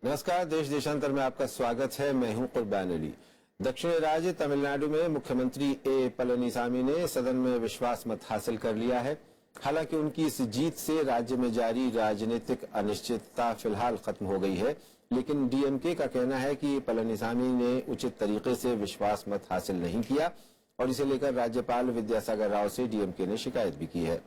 नमस्कार, देश देशांतर में आपका स्वागत है। मैं हूं कुर्बान अली। दक्षिणी राज्य तमिलनाडु में मुख्यमंत्री ए पलनीसामी ने सदन में विश्वास मत हासिल कर लिया है। हालांकि उनकी इस जीत से राज्य में जारी राजनीतिक अनिश्चितता फिलहाल खत्म हो गई है, लेकिन डीएमके का कहना है कि पलनीसामी ने उचित तरीके से विश्वास मत हासिल नहीं किया और इसे लेकर राज्यपाल विद्यासागर राव से डीएमके ने शिकायत भी की है।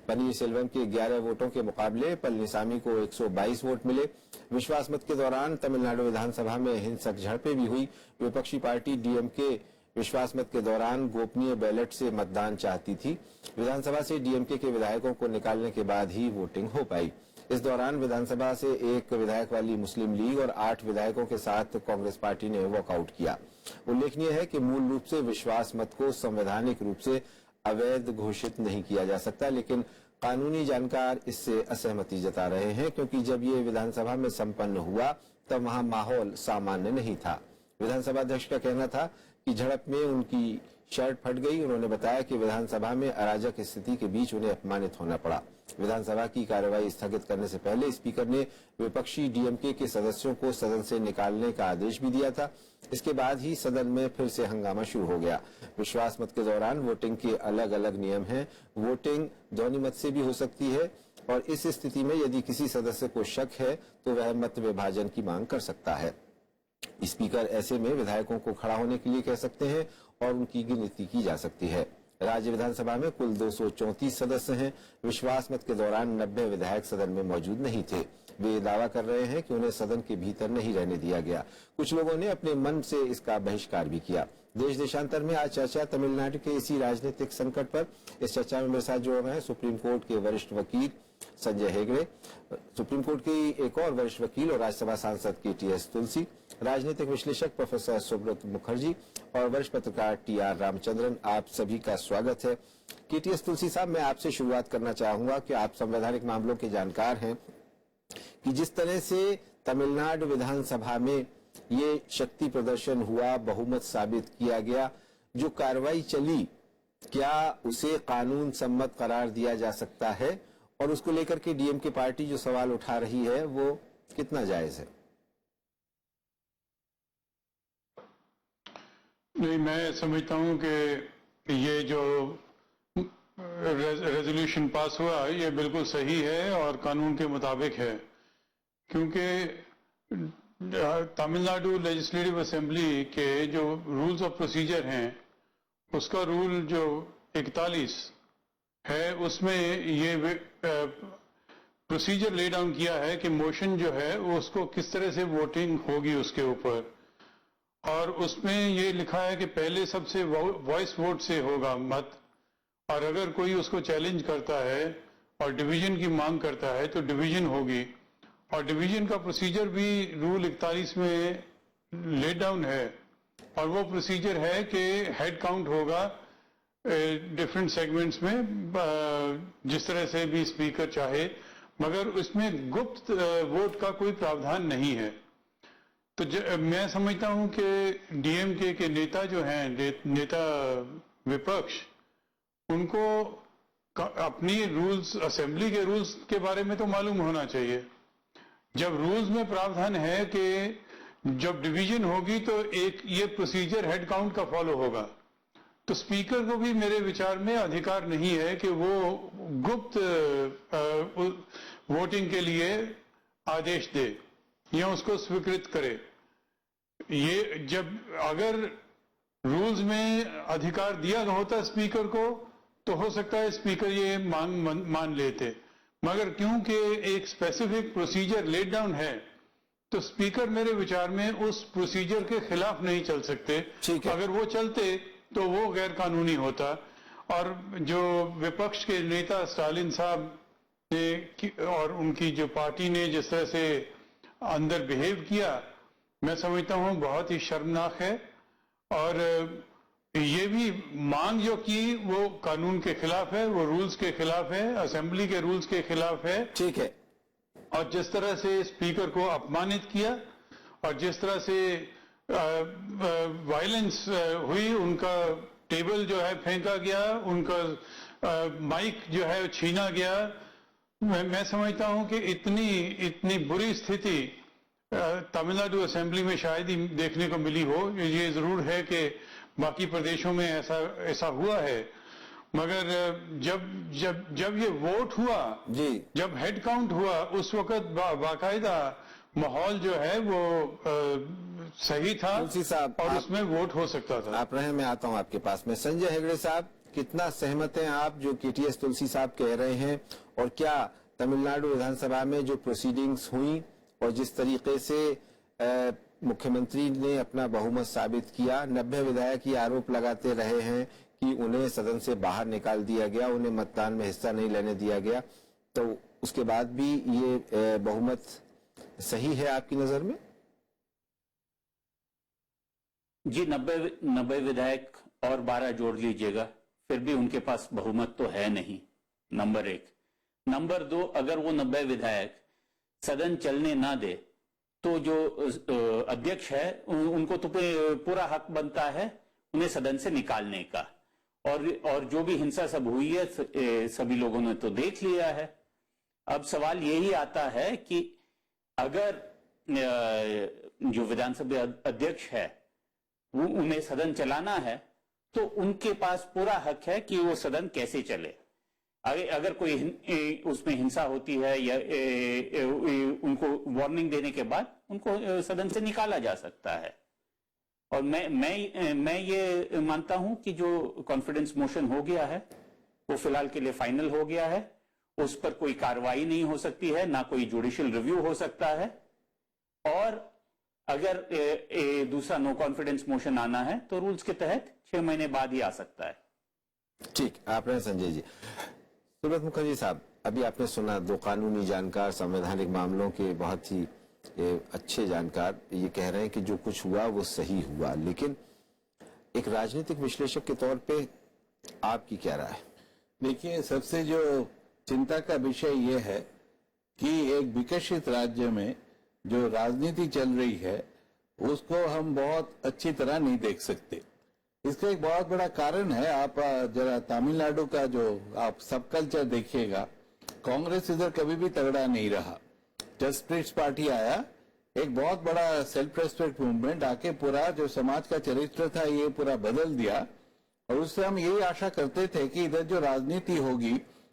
पनीर सेल्वम के 11 वोटों के मुकाबले पलनीसामी को 122 वोट मिले। विश्वास मत के दौरान तमिलनाडु विधानसभा में हिंसक झड़पें भी हुई। विपक्षी पार्टी डीएमके विश्वास मत के दौरान गोपनीय बैलेट से मतदान चाहती थी। विधानसभा से डीएमके के विधायकों को निकालने के बाद ही वोटिंग हो पाई। इस दौरान विधानसभा से 1 विधायक वाली मुस्लिम लीग और 8 विधायकों के साथ कांग्रेस पार्टी ने वॉकआउट किया। उल्लेखनीय है कि मूल रूप से विश्वास मत को संवैधानिक रूप से अवैध घोषित नहीं किया जा सकता, लेकिन कानूनी जानकार इससे असहमति जता रहे हैं, क्योंकि जब ये विधानसभा में संपन्न हुआ तब वहां माहौल सामान्य नहीं था। विधानसभा अध्यक्ष का कहना था कि झड़प में उनकी शर्ट फट गई। उन्होंने बताया कि विधानसभा में अराजक स्थिति के बीच उन्हें अपमानित होना पड़ा। विधानसभा की कार्यवाही स्थगित करने से पहले स्पीकर ने विपक्षी डीएमके के सदस्यों को सदन से निकालने का आदेश भी दिया था। इसके बाद ही सदन में फिर से हंगामा शुरू हो गया। विश्वास मत के दौरान वोटिंग के अलग अलग नियम हैं। वोटिंग ध्वनि मत से भी हो सकती है और इस स्थिति में यदि किसी सदस्य को शक है तो वह मत विभाजन की मांग कर सकता है। स्पीकर ऐसे में विधायकों को खड़ा होने के लिए कह सकते हैं और उनकी गिनती की जा सकती है। राज्य विधानसभा में कुल 234 सदस्य हैं। विश्वास मत के दौरान 90 विधायक सदन में मौजूद नहीं थे। वे दावा कर रहे हैं कि उन्हें सदन के भीतर नहीं रहने दिया गया। कुछ लोगों ने अपने मन से इसका बहिष्कार भी किया। देश देशांतर में आज चर्चा तमिलनाडु के इसी राजनीतिक संकट पर। इस चर्चा में मेरे साथ जुड़ रहे हैं सुप्रीम कोर्ट के वरिष्ठ वकील संजय हेगड़े, सुप्रीम कोर्ट की एक और वरिष्ठ वकील और राज्यसभा सांसद केटीएस तुलसी, राजनीतिक विश्लेषक प्रोफेसर सुब्रत मुखर्जी और वरिष्ठ पत्रकार टीआर रामचंद्रन। आप सभी का स्वागत है। केटीएस तुलसी साहब, मैं आपसे शुरुआत करना चाहूंगा कि आप संवैधानिक मामलों के जानकार हैं कि जिस तरह से तमिलनाडु विधानसभा में ये शक्ति प्रदर्शन हुआ, बहुमत साबित किया गया, जो कार्रवाई चली, क्या उसे कानून सम्मत करार दिया जा सकता है और उसको लेकर के डीएमके पार्टी जो सवाल उठा रही है वो कितना जायज है? नहीं, मैं समझता हूं कि ये जो रेजोल्यूशन पास हुआ ये बिल्कुल सही है और कानून के मुताबिक है, क्योंकि तमिलनाडु लेजिस्लेटिव असेंबली के जो रूल्स ऑफ प्रोसीजर हैं उसका रूल जो 41 है उसमें ये प्रोसीजर ले डाउन किया है कि मोशन जो है उसको किस तरह से वोटिंग होगी उसके ऊपर, और उसमें ये लिखा है कि पहले सबसे वॉइस वोट से होगा मत, और अगर कोई उसको चैलेंज करता है और डिवीजन की मांग करता है तो डिवीजन होगी। और डिवीजन का प्रोसीजर भी रूल 41 में लेट डाउन है, और वो प्रोसीजर है कि हेड काउंट होगा डिफरेंट सेगमेंट्स में, जिस तरह से भी स्पीकर चाहे, मगर उसमें गुप्त वोट का कोई प्रावधान नहीं है। तो मैं समझता हूं कि डीएमके के नेता जो हैं, नेता विपक्ष, उनको अपनी रूल्स, असेंबली के रूल्स के बारे में तो मालूम होना चाहिए। जब रूल्स में प्रावधान है कि जब डिवीजन होगी तो एक ये प्रोसीजर हेड काउंट का फॉलो होगा, तो स्पीकर को भी मेरे विचार में अधिकार नहीं है कि वो गुप्त वोटिंग के लिए आदेश दे या उसको स्वीकृत करे। ये जब अगर रूल्स में अधिकार दिया होता स्पीकर को तो हो सकता है स्पीकर ये मांग मान लेते, मगर क्योंकि एक स्पेसिफिक प्रोसीजर लेट डाउन है तो स्पीकर मेरे विचार में उस प्रोसीजर के खिलाफ नहीं चल सकते। अगर वो चलते तो वो गैर कानूनी होता। और जो विपक्ष के नेता स्टालिन साहब ने और उनकी जो पार्टी ने जिस तरह से अंदर बिहेव किया, मैं समझता हूं बहुत ही शर्मनाक है। और ये भी मांग जो की वो कानून के खिलाफ है, वो रूल्स के खिलाफ है, असेंबली के रूल्स के खिलाफ है। ठीक है। और जिस तरह से स्पीकर को अपमानित किया और जिस तरह से वायलेंस हुई, उनका टेबल जो है फेंका गया, उनका माइक जो है छीना गया, मैं समझता हूं कि इतनी बुरी स्थिति तमिलनाडु असेंबली में शायद ही देखने को मिली हो। ये जरूर है कि बाकी प्रदेशों में ऐसा हुआ है, मगर जब ये वोट हुआ जी, जब हेड काउंट हुआ उस वक्त बाकायदा माहौल जो है वो सही था तुलसी साहब, और उसमें वोट हो सकता था। आप रहे, मैं आता हूं आपके पास में। संजय हेगड़े साहब, कितना सहमत हैं आप जो केटीएस तुलसी साहब कह रहे हैं, और क्या तमिलनाडु विधानसभा में जो प्रोसीडिंग्स हुई और जिस तरीके से मुख्यमंत्री ने अपना बहुमत साबित किया, 90 विधायक ये आरोप लगाते रहे हैं कि उन्हें सदन से बाहर निकाल दिया गया, उन्हें मतदान में हिस्सा नहीं लेने दिया गया, तो उसके बाद भी ये बहुमत सही है आपकी नजर में? जी, 90 विधायक और 12 जोड़ लीजिएगा, फिर भी उनके पास बहुमत तो है नहीं, नंबर 1। नंबर 2, अगर वो 90 विधायक सदन चलने ना दे तो जो अध्यक्ष है उनको तो पूरा हक बनता है उन्हें सदन से निकालने का। और जो भी हिंसा सब हुई है सभी लोगों ने तो देख लिया है। अब सवाल यही आता है कि अगर जो विधानसभा अध्यक्ष है वो उन्हें सदन चलाना है तो उनके पास पूरा हक है कि वो सदन कैसे चले। अगर कोई उसमें हिंसा होती है या उनको वार्निंग देने के बाद उनको सदन से निकाला जा सकता है। और मैं ये मानता हूं कि जो कॉन्फिडेंस मोशन हो गया है वो फिलहाल के लिए फाइनल हो गया है, उस पर कोई कार्रवाई नहीं हो सकती है, ना कोई जुडिशियल रिव्यू हो सकता है। और अगर दूसरा नो कॉन्फिडेंस मोशन आना है तो रूल्स के तहत 6 महीने बाद ही आ सकता है। ठीक, आप रहे संजय जी। सुब्रत मुखर्जी साहब, अभी आपने सुना, दो कानूनी जानकार, संवैधानिक मामलों के बहुत ही अच्छे जानकार ये कह रहे हैं कि जो कुछ हुआ वो सही हुआ, लेकिन एक राजनीतिक विश्लेषक के तौर पे आपकी क्या राय है? देखिए, सबसे जो चिंता का विषय ये है कि एक विकसित राज्य में जो राजनीति चल रही है उसको हम बहुत अच्छी तरह नहीं देख सकते। इसका एक बहुत बड़ा कारण है, आप जरा तमिलनाडु का जो आप सब कल्चर देखिएगा, कांग्रेस इधर कभी भी तगड़ा नहीं रहा। जस्टिस पार्टी आया, एक बहुत बड़ा सेल्फ रेस्पेक्ट मूवमेंट आके पूरा जो समाज का चरित्र था ये पूरा बदल दिया, और उससे हम यही आशा करते थे कि इधर जो राजनीति होगी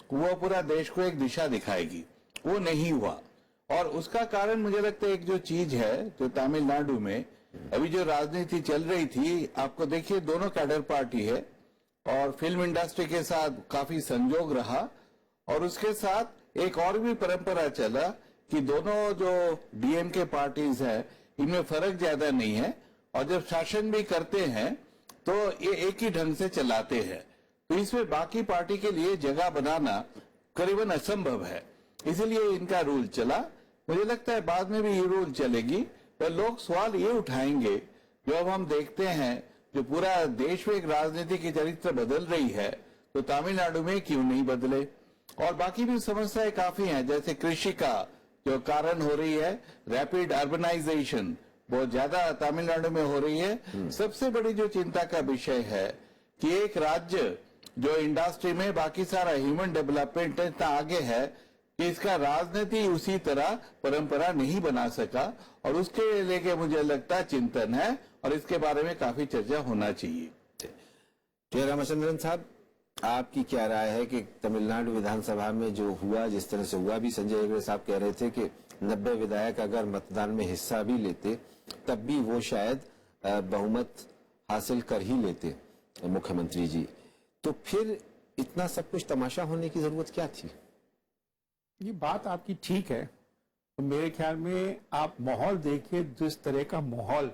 वो पूरा देश को एक दिशा दिखाएगी। वो नहीं हुआ, और उसका कारण मुझे लगता है एक जो चीज है जो तमिलनाडु में अभी जो राजनीति चल रही थी, आपको देखिए दोनों कैडर पार्टी है और फिल्म इंडस्ट्री के साथ काफी संजोग रहा, और उसके साथ एक और भी परंपरा चला कि दोनों जो डीएमके पार्टीज है इनमें फर्क ज्यादा नहीं है, और जब शासन भी करते हैं तो ये एक ही ढंग से चलाते हैं, तो इसमें बाकी पार्टी के लिए जगह बनाना करीबन असंभव है। इसलिए इनका रूल चला। मुझे लगता है बाद में भी ये रूल चलेगी, पर लोग सवाल ये उठाएंगे, जो अब हम देखते हैं जो पूरा देश में एक राजनीति की चरित्र बदल रही है, तो तमिलनाडु में क्यों नहीं बदले। और बाकी भी समस्याएं काफी हैं, जैसे कृषि का जो कारण हो रही है, रैपिड अर्बनाइजेशन बहुत ज्यादा तमिलनाडु में हो रही है। सबसे बड़ी जो चिंता का विषय है कि एक राज्य जो इंडस्ट्री में बाकी सारा ह्यूमन डेवलपमेंट इतना आगे है कि इसका राजनीति उसी तरह परंपरा नहीं बना सका, और उसके लेके मुझे लगता चिंतन है और इसके बारे में काफी चर्चा होना चाहिए। रामचंद्रन साहब, आपकी क्या राय है कि तमिलनाडु विधानसभा में जो हुआ, जिस तरह से हुआ, अभी संजय हेगड़े साहब कह रहे थे कि 90 विधायक अगर मतदान में हिस्सा भी लेते तब भी वो शायद बहुमत हासिल कर ही लेते मुख्यमंत्री जी, तो फिर इतना सब कुछ तमाशा होने की जरूरत क्या थी? ये बात आपकी ठीक है। तो मेरे ख्याल में आप माहौल देखिए, जिस तरह का माहौल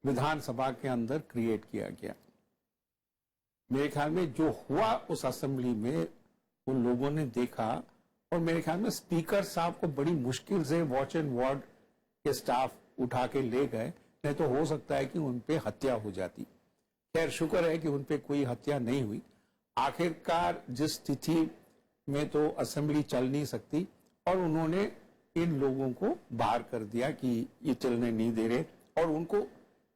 विधानसभा के अंदर क्रिएट किया गया, मेरे ख्याल में जो हुआ उस असेंबली में उन लोगों ने देखा, और मेरे ख्याल में स्पीकर साहब को बड़ी मुश्किल से वॉच एंड वार्ड के स्टाफ उठा के ले गए, नहीं तो हो सकता है कि उन पे हत्या हो जाती। खैर शुक्र है कि उन पे कोई हत्या नहीं हुई। आखिरकार जिस स्थिति में तो असेंबली चल नहीं सकती, और उन्होंने इन लोगों को बाहर कर दिया कि ये चलने नहीं दे रहे, और उनको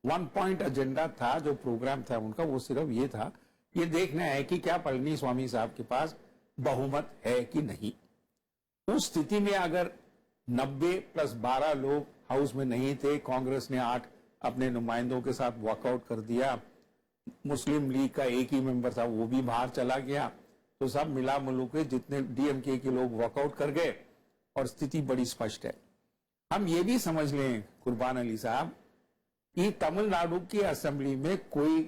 1 पॉइंट एजेंडा था, जो प्रोग्राम था उनका, वो सिर्फ ये था, ये देखना है कि क्या पलनीस्वामी साहब के पास बहुमत है कि नहीं। उस स्थिति में अगर 90 + 12 लोग हाउस में नहीं थे। कांग्रेस ने 8 अपने नुमाइंदों के साथ वॉकआउट कर दिया। मुस्लिम लीग का एक ही मेंबर था, वो भी बाहर चला गया। तो सब मिला मिलू के जितने डीएमके के लोग वॉकआउट कर गए और स्थिति बड़ी स्पष्ट है। हम ये भी समझ लें कुर्बान अली साहब कि तमिलनाडु की असेंबली में कोई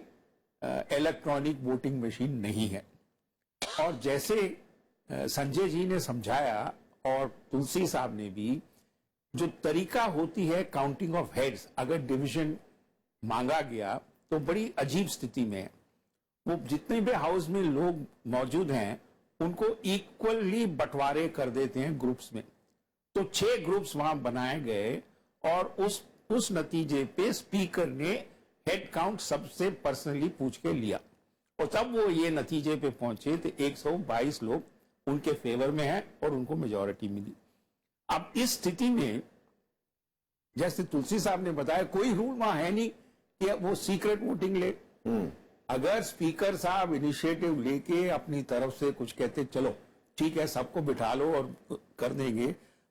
इलेक्ट्रॉनिक वोटिंग मशीन नहीं है। और जैसे संजय जी ने समझाया और तुलसी साहब ने भी, जो तरीका होती है काउंटिंग ऑफ हेड्स, अगर डिवीजन मांगा गया तो बड़ी अजीब स्थिति में है। वो जितने भी हाउस में लोग मौजूद हैं उनको इक्वली बंटवारे कर देते हैं ग्रुप्स में। तो 6 ग्रुप्स वहां बनाए गए और उस नतीजे पे स्पीकर ने हेड काउंट सबसे पर्सनली पूछ के लिया और तब वो ये नतीजे पे पहुंचे तो 122 लोग उनके फेवर में हैं और उनको मेजॉरिटी मिली। अब इस स्थिति में जैसे तुलसी साहब ने बताया, कोई रूल वहां है नहीं कि वो सीक्रेट वोटिंग ले। अगर स्पीकर साहब इनिशिएटिव लेके अपनी तरफ से कुछ कहते चलो ठीक है सबको बिठा लो और कर देंगे,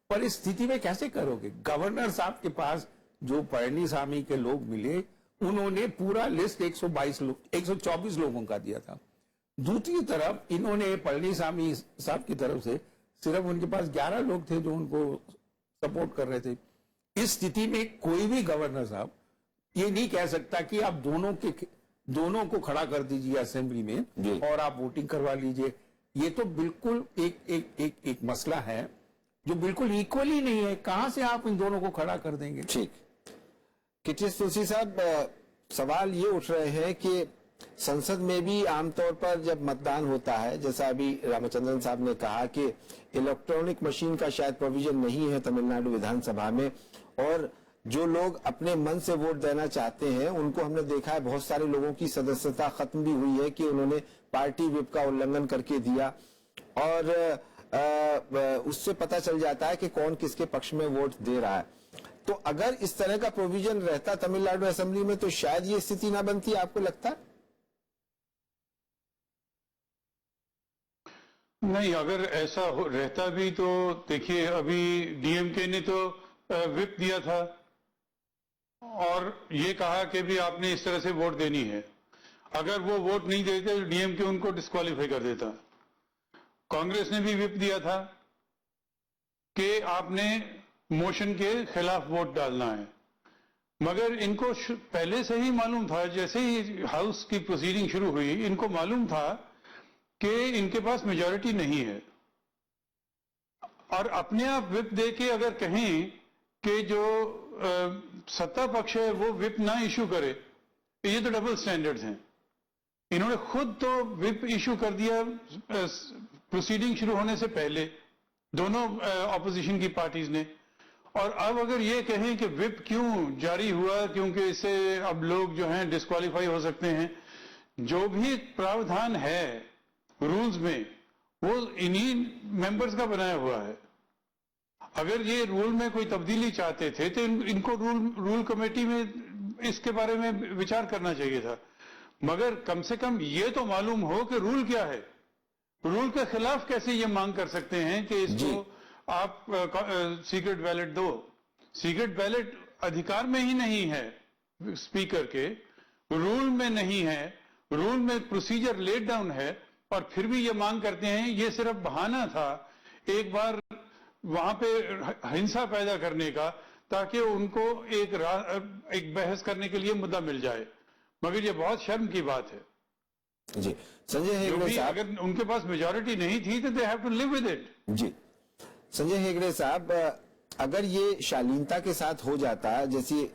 पर इस स्थिति में कैसे करोगे? गवर्नर साहब के पास जो पळनीसामी के लोग मिले, उन्होंने पूरा लिस्ट 124 लोगों का दिया था। दूसरी तरफ इन्होंने पळनीसामी साहब की तरफ से सिर्फ उनके पास 11 लोग थे जो उनको सपोर्ट कर रहे थे। इस स्थिति में कोई भी गवर्नर साहब ये नहीं कह सकता कि आप दोनों को खड़ा कर दीजिए असेंबली में और आप वोटिंग करवा लीजिए। ये तो बिल्कुल एक मसला है जो बिल्कुल इक्वली नहीं है। कहां से आप इन दोनों को खड़ा कर देंगे? ठीक। किटिस तुलसी साहब, सवाल ये उठ रहे हैं कि संसद में भी आमतौर पर जब मतदान होता है, जैसा अभी रामचंद्रन साहब ने कहा कि इलेक्ट्रॉनिक मशीन का शायद प्रोविजन नहीं है तमिलनाडु विधानसभा में, और जो लोग अपने मन से वोट देना चाहते हैं उनको हमने देखा है बहुत सारे लोगों की सदस्यता खत्म भी हुई है कि उन्होंने पार्टी व्हिप का उल्लंघन करके दिया, और उससे पता चल जाता है कि कौन किसके पक्ष में वोट दे रहा है। तो अगर इस तरह का प्रोविजन रहता तमिलनाडु असेंबली में तो शायद ये स्थिति ना बनती, आपको लगता है? नहीं, अगर ऐसा रहता भी तो देखिए, अभी डीएमके ने तो व्हिप दिया था और ये कहा कि भी आपने इस तरह से वोट देनी है। अगर वो वोट नहीं देते तो डीएमके उनको डिस्क्वालीफाई कर देता। कांग्रेस ने भी व्हिप दिया था कि आपने मोशन के खिलाफ वोट डालना है, मगर इनको पहले से ही मालूम था, जैसे ही हाउस की प्रोसीडिंग शुरू हुई इनको मालूम था कि इनके पास मेजॉरिटी नहीं है, और अपने आप व्हिप दे के अगर कहें कि जो सत्ता पक्ष है वो व्हिप ना इशू करे, तो ये तो डबल स्टैंडर्ड्स हैं। इन्होंने खुद तो व्हिप इशू कर दिया प्रोसीडिंग शुरू होने से पहले, दोनों ऑपोजिशन की पार्टीज ने, और अब अगर ये कहें कि व्हिप क्यों जारी हुआ, क्योंकि इससे अब लोग जो हैं डिस्क्वालीफाई हो सकते हैं। जो भी प्रावधान है रूल्स में वो इन्हीं मेंबर्स का बनाया हुआ है। अगर ये रूल में कोई तब्दीली चाहते थे तो इनको रूल कमेटी में इसके बारे में विचार करना चाहिए था, मगर कम से कम ये तो मालूम हो कि रूल क्या है। रूल के खिलाफ कैसे ये मांग कर सकते हैं कि इसको आप सीक्रेट बैलेट दो? सीक्रेट बैलेट अधिकार में ही नहीं है स्पीकर के, रूल में नहीं है, रूल में प्रोसीजर लेट डाउन है, और फिर भी ये मांग करते हैं। ये सिर्फ बहाना था एक बार वहां पे हिंसा पैदा करने का, ताकि उनको एक बहस करने के लिए मुद्दा मिल जाए, मगर ये बहुत शर्म की बात है। जी संजय हेगड़े साहब, अगर उनके पास मेजॉरिटी नहीं थी तो they have to live with it. जी संजय हेगड़े साहब, अगर ये शालीनता के साथ हो जाता, जैसे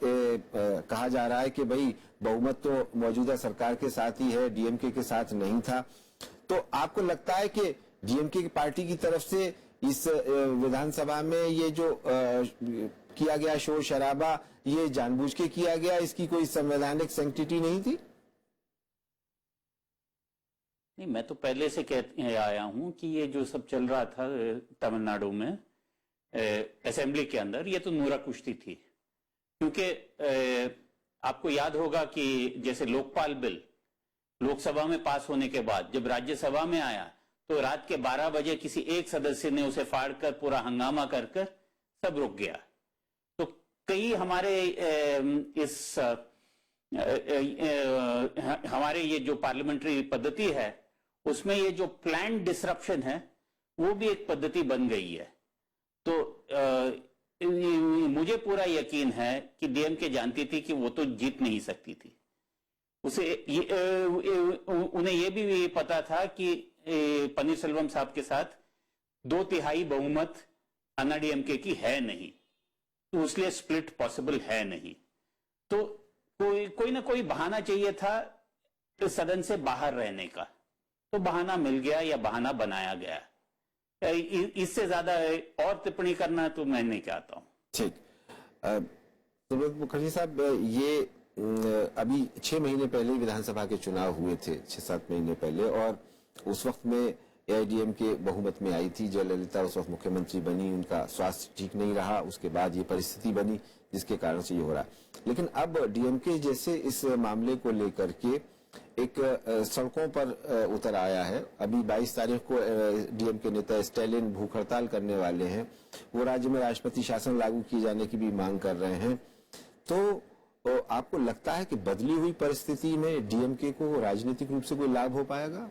कहा जा रहा है कि भाई बहुमत तो मौजूदा सरकार के साथ ही है, डीएमके के साथ नहीं था, तो आपको लगता है कि डीएमके की पार्टी की तरफ से इस विधानसभा में ये जो किया गया शोर शराबा, ये जानबूझ के किया गया, इसकी कोई संवैधानिक सैंक्टिटी नहीं थी? नहीं, मैं तो पहले से कहते आया हूं कि ये जो सब चल रहा था तमिलनाडु में असेंबली के अंदर, ये तो नूरा कुश्ती थी। क्योंकि आपको याद होगा कि जैसे लोकपाल बिल लोकसभा में पास होने के बाद जब राज्यसभा में आया तो रात के 12 बजे किसी एक सदस्य ने उसे फाड़कर पूरा हंगामा कर सब रुक गया। तो कई हमारे हमारे ये जो पार्लियामेंट्री पद्धति है उसमें ये जो प्लान डिसरप्शन है वो भी एक पद्धति बन गई है। तो मुझे पूरा यकीन है कि डीएमके जानती थी कि वो तो जीत नहीं सकती थी। उन्हें ये भी पता था कि पनीरसेल्वम साहब के साथ 2/3 बहुमत अन्नाडीएमके की है नहीं, तो इसलिए स्प्लिट पॉसिबल है नहीं। तो कोई ना कोई बहाना चाहिए था तो सदन से बाहर रहने का, तो बहाना मिल गया या बहाना बनाया गया। इससे ज्यादा और टिप्पणी करना तो मैं नहीं चाहता हूं। ठीक, सुब्रत मुखर्जी साहब, ये अभी 6 महीने पहले विधानसभा के चुनाव हुए थे, 6-7 महीने पहले, और उस वक्त में एआईडीएमके बहुमत में आई थी। जयललिता उस वक्त मुख्यमंत्री बनी, उनका स्वास्थ्य ठीक नहीं रहा, उसके बाद ये परिस्थिति बनी जिसके कारण से ये हो रहा। लेकिन अब डीएमके जैसे इस मामले को लेकर के एक सड़कों पर उतर आया है। अभी 22 तारीख को डीएमके नेता स्टैलिन भूख हड़ताल करने वाले हैं। वो राज्य में राष्ट्रपति शासन लागू किए जाने की भी मांग कर रहे हैं। तो आपको लगता है कि बदली हुई परिस्थिति में डीएमके को राजनीतिक रूप से कोई लाभ हो पाएगा?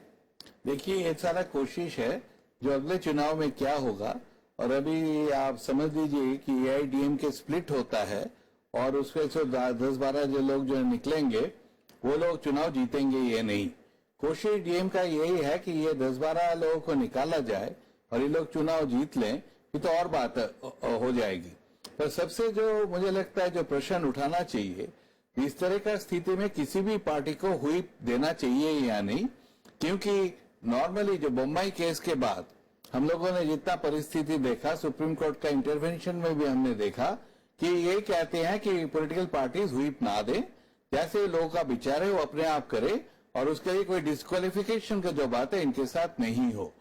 देखिए, ये सारा कोशिश है जो अगले चुनाव में क्या होगा। और अभी आप समझ लीजिए कि एआईडीएमके स्प्लिट होता है और उसमें से 10-12 जो लोग जो निकलेंगे वो लोग चुनाव जीतेंगे ये नहीं। कोशिश डीएम का यही है कि ये 10-12 लोगों को निकाला जाए और ये लोग चुनाव जीत लें, ये तो और बात हो जाएगी। पर सबसे जो मुझे लगता है जो प्रश्न उठाना चाहिए, इस तरह का स्थिति में किसी भी पार्टी को व्हिप देना चाहिए या नहीं, क्योंकि नॉर्मली जो बम्बई केस के बाद हम लोगों ने जितना परिस्थिति देखा, सुप्रीम कोर्ट का इंटरवेंशन में भी हमने देखा कि ये कहते हैं कि पॉलिटिकल पार्टीज व्हिप ना दें, जैसे लोगों का विचार है वो अपने आप करे और उसके लिए कोई डिस्क्वालिफिकेशन का जो बात है इनके साथ नहीं हो।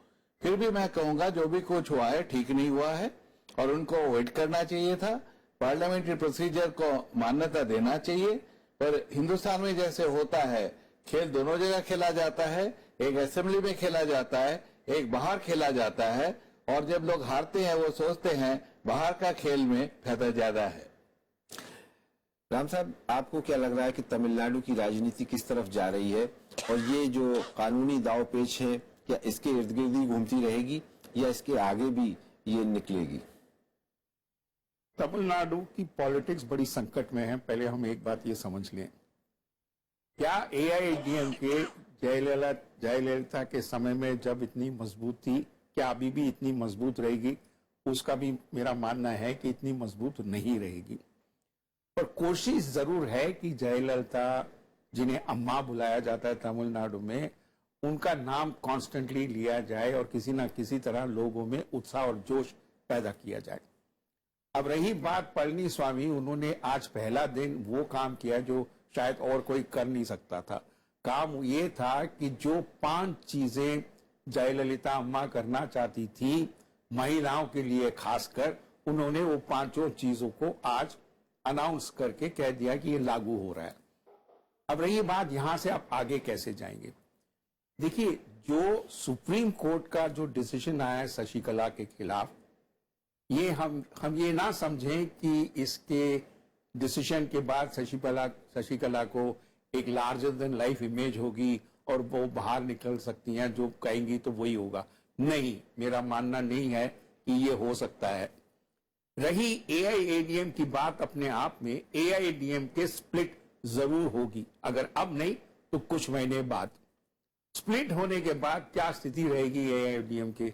फिर भी मैं कहूंगा जो भी कुछ हुआ है ठीक नहीं हुआ है और उनको वेट करना चाहिए था। पार्लियामेंट्री प्रोसीजर को मान्यता देना चाहिए। पर हिंदुस्तान में जैसे होता है, खेल दोनों जगह खेला जाता है, एक असेंबली में खेला जाता है, एक बाहर खेला जाता है, और जब लोग हारते हैं वो सोचते हैं बाहर का खेल में फायदा ज्यादा है। राम साहब, आपको क्या लग रहा है कि तमिलनाडु की राजनीति किस तरफ जा रही है, और ये जो कानूनी दांवपेच है क्या इसके इर्द गिर्द ही घूमती रहेगी या इसके आगे भी ये निकलेगी? तमिलनाडु की पॉलिटिक्स बड़ी संकट में है। पहले हम एक बात ये समझ लें, क्या एआईएडीएमके जयललिता के समय में जब इतनी मजबूत थी, क्या अभी भी इतनी मजबूत रहेगी? उसका भी मेरा मानना है कि इतनी मजबूत नहीं रहेगी। पर कोशिश जरूर है कि जयललिता, जिन्हें अम्मा बुलाया जाता है तमिलनाडु में, उनका नाम कॉन्स्टेंटली लिया जाए और किसी ना किसी तरह लोगों में उत्साह और जोश पैदा किया जाए। अब रही बात पळनीस्वामी, उन्होंने आज पहला दिन वो काम किया जो शायद और कोई कर नहीं सकता था। काम ये था कि जो 5 चीजें जयललिता अम्मा करना चाहती थी महिलाओं के लिए खासकर, उन्होंने वो 5 चीजों को आज अनाउंस करके कह दिया कि ये लागू हो रहा है। अब रही बात यहां से आप आगे कैसे जाएंगे। देखिए, जो सुप्रीम कोर्ट का जो डिसीजन आया है शशिकला के खिलाफ, ये हम ये ना समझें कि इसके डिसीजन के बाद शशिकला को एक लार्जर देन लाइफ इमेज होगी और वो बाहर निकल सकती हैं, जो कहेंगी तो वही होगा। नहीं, मेरा मानना नहीं है कि ये हो सकता है। रही एआईएडीएम की बात, अपने आप में एआईएडीएम के स्प्लिट जरूर होगी, अगर अब नहीं तो कुछ महीने बाद। स्प्लिट होने के बाद क्या स्थिति रहेगी एआईएडीएम के,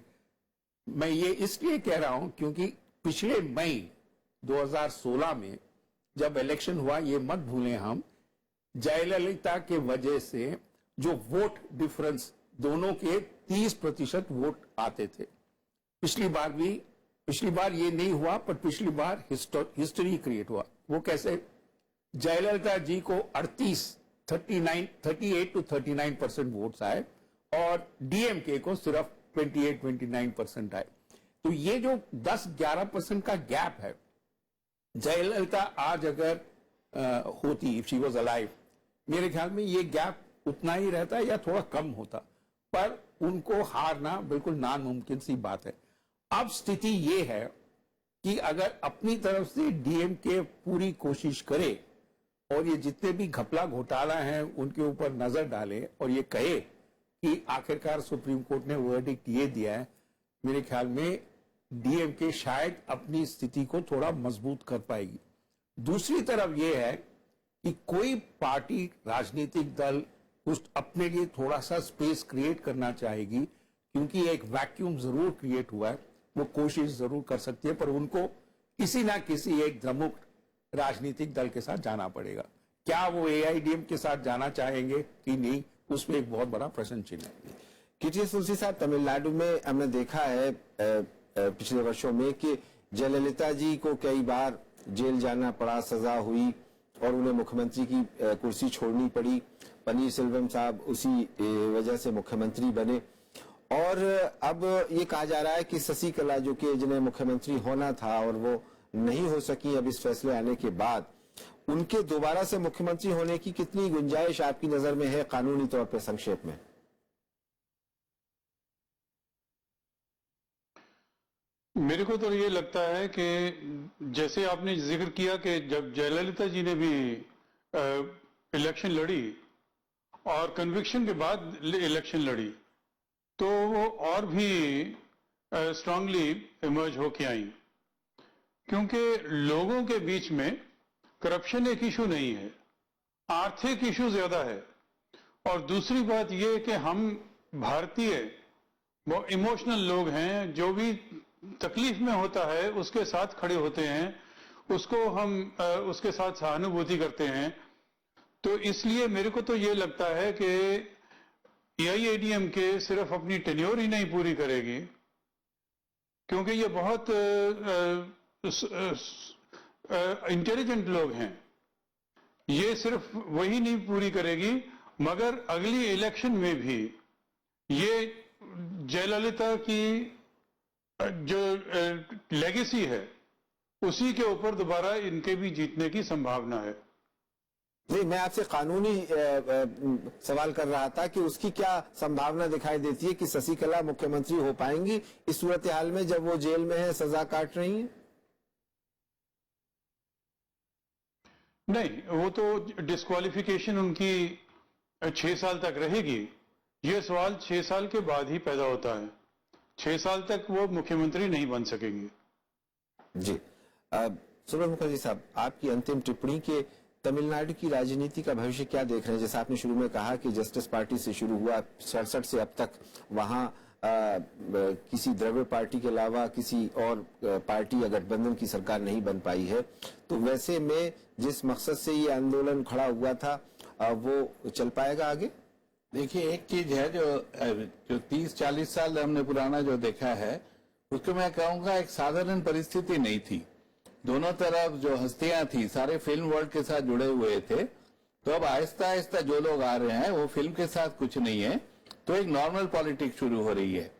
मैं ये इसलिए कह रहा हूं क्योंकि पिछले मई 2016 में जब इलेक्शन हुआ, ये मत भूलें हम, जयललिता के वजह से जो वोट डिफरेंस, दोनों के 30% वोट आते थे। पिछली बार ये नहीं हुआ, पर पिछली बार हिस्ट्री क्रिएट हुआ। वो कैसे? जयललिता जी को 38 to 39% वोट्स आए और डीएमके को सिर्फ 28-29% आए। तो ये जो 10-11% का गैप है, जयललिता आज अगर होती, इफ शी वाज अलाइव, मेरे ख्याल में ये गैप उतना ही रहता या थोड़ा कम होता, पर उनको हारना बिल्कुल नामुमकिन सी बात है। अब स्थिति ये है कि अगर अपनी तरफ से डीएमके पूरी कोशिश करे और ये जितने भी घपला घोटाला हैं उनके ऊपर नजर डाले और ये कहे कि आखिरकार सुप्रीम कोर्ट ने वर्डिक्ट ये दिया है, मेरे ख्याल में डीएमके शायद अपनी स्थिति को थोड़ा मजबूत कर पाएगी। दूसरी तरफ ये है कि कोई पार्टी, राजनीतिक दल उस अपने लिए थोड़ा सा स्पेस क्रिएट करना चाहेगी, क्योंकि एक वैक्यूम जरूर क्रिएट हुआ है, वो कोशिश जरूर कर सकती है, पर उनको किसी ना किसी एक प्रमुख राजनीतिक दल के साथ जाना पड़ेगा। क्या वो एआईडीएम के साथ जाना चाहेंगे कि नहीं, उसमें एक बहुत बड़ा प्रश्न चिन्ह है। टीएस तुलसी साहब, तमिलनाडु में हमने देखा है पिछले वर्षों में कि जयललिता जी को कई बार जेल जाना पड़ा, सजा हुई और उन्हें मुख्यमंत्री की कुर्सी छोड़नी पड़ी। पनीर सेल्वम साहब उसी वजह से मुख्यमंत्री बने और अब ये कहा जा रहा है कि शशिकला जो कि जिन्हें मुख्यमंत्री होना था और वो नहीं हो सकी अब इस फैसले आने के बाद, उनके दोबारा से मुख्यमंत्री होने की कितनी गुंजाइश आपकी नजर में है कानूनी तौर पर, संक्षेप में? मेरे को तो ये लगता है कि जैसे आपने जिक्र किया कि जब जयललिता जी ने भी इलेक्शन लड़ी और कन्विक्शन के बाद इलेक्शन लड़ी, तो वो और भी स्ट्रांगली इमर्ज होके आई, क्योंकि लोगों के बीच में करप्शन एक इशू नहीं है, आर्थिक इशू ज्यादा है। और दूसरी बात यह कि हम भारतीय वो इमोशनल लोग हैं, जो भी तकलीफ में होता है उसके साथ खड़े होते हैं, उसको हम उसके साथ सहानुभूति करते हैं। तो इसलिए मेरे को तो ये लगता है कि एआईएडीएम के सिर्फ अपनी टेन्योर ही नहीं पूरी करेगी, क्योंकि ये बहुत इंटेलिजेंट लोग हैं, ये सिर्फ वही नहीं पूरी करेगी मगर अगली इलेक्शन में भी ये जयललिता की जो लेगेसी है उसी के ऊपर दोबारा इनके भी जीतने की संभावना है। नहीं, मैं आपसे कानूनी सवाल कर रहा था कि उसकी क्या संभावना दिखाई देती है कि शशिकला मुख्यमंत्री हो पाएंगी इस सूरत हाल में जब वो जेल में है, सजा काट रही हैं? नहीं, वो तो डिस्क्वालिफिकेशन उनकी 6 साल तक रहेगी। ये सवाल 6 साल के बाद ही पैदा होता है, 6 साल तक वो मुख्यमंत्री नहीं बन सकेंगे। जी, सुब्रत मुखर्जी साहब, आपकी अंतिम टिप्पणी के तमिलनाडु की राजनीति का भविष्य क्या देख रहे हैं? जैसे आपने शुरू में कहा कि जस्टिस पार्टी से शुरू हुआ, 67 से अब तक वहां किसी द्रविड़ पार्टी के अलावा किसी और पार्टी या गठबंधन की सरकार नहीं बन पाई है, तो वैसे में जिस मकसद से ये आंदोलन खड़ा हुआ था वो चल पाएगा आगे? देखिए, एक चीज है जो 30-40 साल हमने पुराना जो देखा है, उसको मैं कहूंगा एक साधारण परिस्थिति नहीं थी। दोनों तरफ जो हस्तियां थी सारे फिल्म वर्ल्ड के साथ जुड़े हुए थे, तो अब आहिस्ता आहिस्ता जो लोग आ रहे हैं वो फिल्म के साथ कुछ नहीं है, तो एक नॉर्मल पॉलिटिक्स शुरू हो रही है।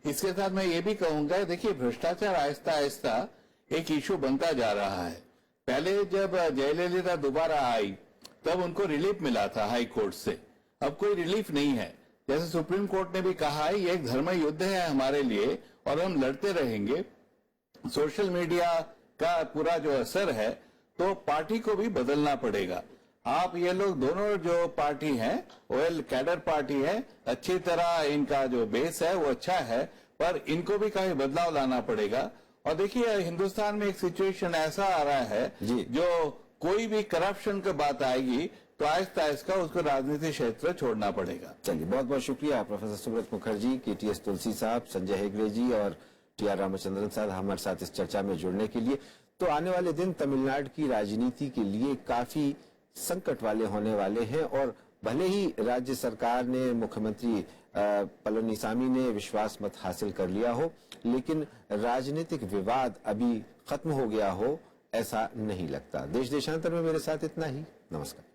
इसके साथ मैं ये भी कहूंगा, देखिए भ्रष्टाचार आहिस्ता आहिस्ता एक इशू बनता जा रहा है। पहले जब जयललिता दोबारा आई तब उनको रिलीफ मिला था हाई कोर्ट से, अब कोई रिलीफ नहीं है। जैसे सुप्रीम कोर्ट ने भी कहा है ये एक धर्म युद्ध है हमारे लिए और हम लड़ते रहेंगे। सोशल मीडिया का पूरा जो असर है, तो पार्टी को भी बदलना पड़ेगा। आप ये लोग दोनों जो पार्टी हैं, वेल कैडर पार्टी है, अच्छी तरह इनका जो बेस है वो अच्छा है, पर इनको भी कहीं बदलाव लाना पड़ेगा। और देखिए हिंदुस्तान में एक सिचुएशन ऐसा आ रहा है जो कोई भी करप्शन की बात आएगी तो आहिस्ता आहिस्ता उसको राजनीतिक क्षेत्र छोड़ना पड़ेगा। चलिए, बहुत बहुत शुक्रिया प्रोफेसर सुब्रत मुखर्जी, टीएस तुलसी साहब, संजय हेगड़े जी और टीआर रामचंद्रन साहब हमारे साथ इस चर्चा में जुड़ने के लिए। तो आने वाले दिन तमिलनाडु की राजनीति के लिए काफी संकट वाले होने वाले हैं और भले ही राज्य सरकार ने, मुख्यमंत्री पलनीसामी ने विश्वास मत हासिल कर लिया हो, लेकिन राजनीतिक विवाद अभी खत्म हो गया हो ऐसा नहीं लगता। देश देशांतर में मेरे साथ इतना ही। नमस्कार।